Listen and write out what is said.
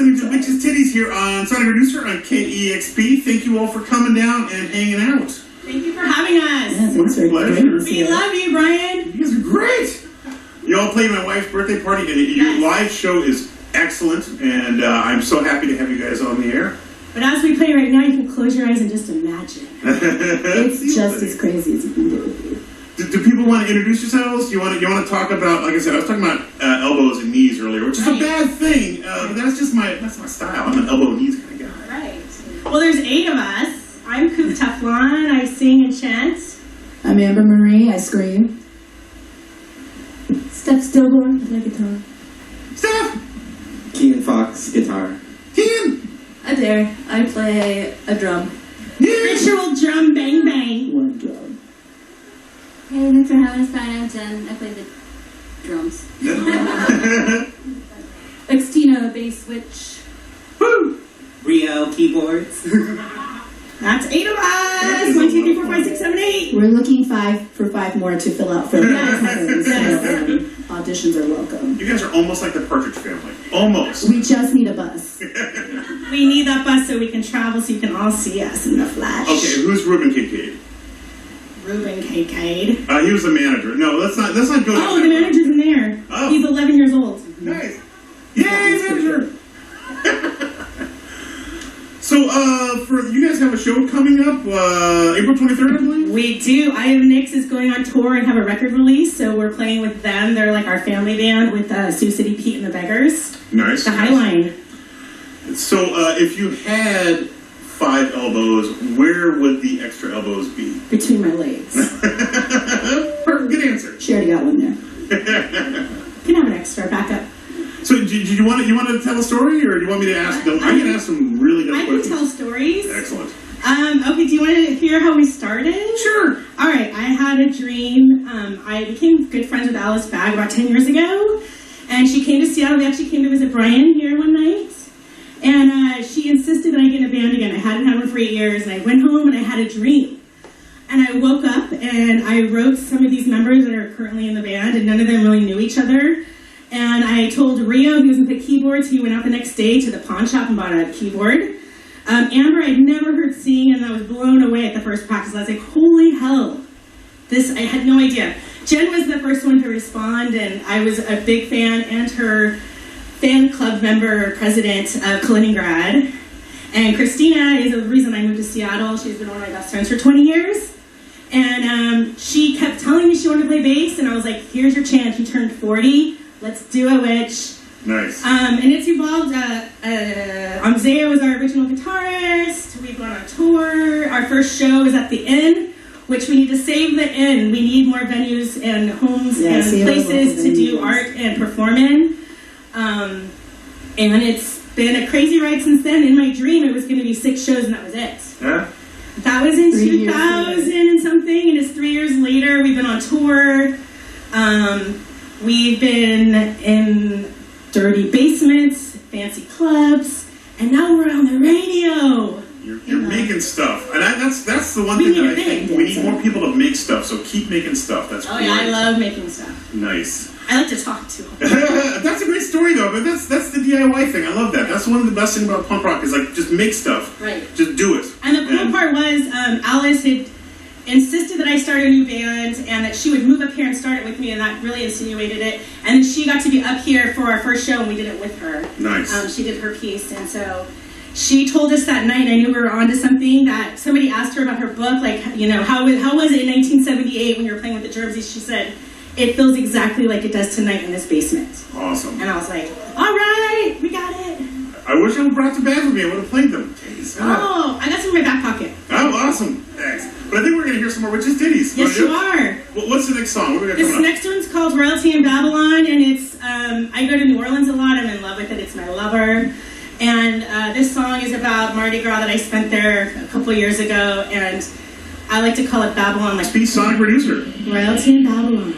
listening to Witch's Titties here on Sonic Producer on KEXP. Thank you all for coming down and hanging out. Thank you for having us. Yeah, thanks for pleasure. We love you, Brian. You guys are great. You all played my wife's birthday party, and your live show is excellent, and I'm so happy to have you guys on the air. But as we play right now, you can close your eyes and just imagine. It's just as crazy as you think it would be. Do people want to introduce yourselves? You want to talk about, like I said, I was talking about elbows and knees earlier, which is a bad thing, but that's my style. I'm an elbow and knees kind of guy. Right. Well, there's 8 of us. I'm Coop Teflon. I sing and chant. I'm Amber Marie. I scream. Steph Stillborn. I play guitar. Steph! Keegan Fox, guitar. Keegan! Adair. I play a drum. Yeah! Ritual drum bang bang. One drum. Hey, thanks for having us, Brian. I'm Jen. I play the drums. Xtina, bass switch. Woo! Rio, keyboards. That's 8 of us. 1, 2, 3, 4, 5, 6, 7, 8. We're looking for 5 more to fill out for auditions are welcome. You guys are almost like the Partridge Family. Almost. We just need a bus. We need that bus so we can travel so you can all see us in the flesh. Okay, who's Ruben Kincaid? Ruben Kincaid. He was the manager. No, let's not go. Oh, the manager's in there. Oh. He's 11 years old. Nice. Yay, manager! So, for you guys have a show coming up, April 23rd, I believe? We do. I Am Nix is going on tour and have a record release, so we're playing with them. They're like our family band with Sioux City Pete and the Beggars. Nice. The Highline. So, if you had 5 elbows, where would the extra elbows be? Between my legs. Good answer. She already got one there. You can have an extra backup. So, do you want to tell a story, or do you want me to ask them? I'm going to ask some really good I questions. can tell stories. Excellent. Okay, do you want to hear how we started? Sure. All right, I had a dream. I became good friends with Alice Bagg about 10 years ago, and she came to Seattle. We actually came to visit Brian here one night, and she insisted that I get in a band again. I hadn't had one for 8 years, and I went home and I had a dream. And I woke up and I wrote some of these members that are currently in the band, and none of them really knew each other. And I told Rio, he was with the keyboards, he went out the next day to the pawn shop and bought a keyboard. Amber, I'd never heard sing, and I was blown away at the first practice. I was like, holy hell. I had no idea. Jen was the first one to respond, and I was a big fan, and her fan club member, president of Kaliningrad. And Christina is the reason I moved to Seattle. She's been one of my best friends for 20 years. And she kept telling me she wanted to play bass, and I was like, here's your chance. You turned 40. Let's do a witch. Nice. And it's evolved. Amzea was our original guitarist. We've gone on tour. Our first show is at the Inn, which we need to save the Inn. We need more venues and homes and places to do art and perform in. And it's been a crazy ride since then. In my dream, it was going to be 6 shows, and that was it. Yeah. That was in 2000 and something, and it's 3 years later. We've been on tour. We've been in dirty basements, fancy clubs, and now we're on the radio. You're making stuff, and that's the one thing that I think we need more people to make stuff. So keep making stuff. That's great. Yeah, I love making stuff. Nice. I like to talk to them. That's a great story though, but that's the DIY thing. I love that. That's one of the best things about punk rock is like just make stuff. Right. Just do it. And the cool part was Alice had insisted that I start a new band and that she would move up here and start it with me, and that really insinuated it. And then she got to be up here for our first show, and we did it with her. Nice. She did her piece, and so she told us that night, I knew we were onto something, that somebody asked her about her book, like, you know, how was it in 1978 when you were playing with the Jerseys? She said, it feels exactly like it does tonight in this basement. Awesome. And I was like, all right, we got it. I wish I would brought the band with me. I would have played them. Jeez. Oh, I got some in my back pocket. Oh, awesome. Thanks. But I think we're going to hear some more Witch's Titties. Yes, you are. Well, what's the next song? What do we got This coming up? next one's called Royalty in Babylon, and it's, I go to New Orleans a lot. I'm in love with it. It's my lover. And this song is about Mardi Gras that I spent there a couple years ago, and I like to call it Babylon. Like Speed Sonic Producer. Royalty in Babylon.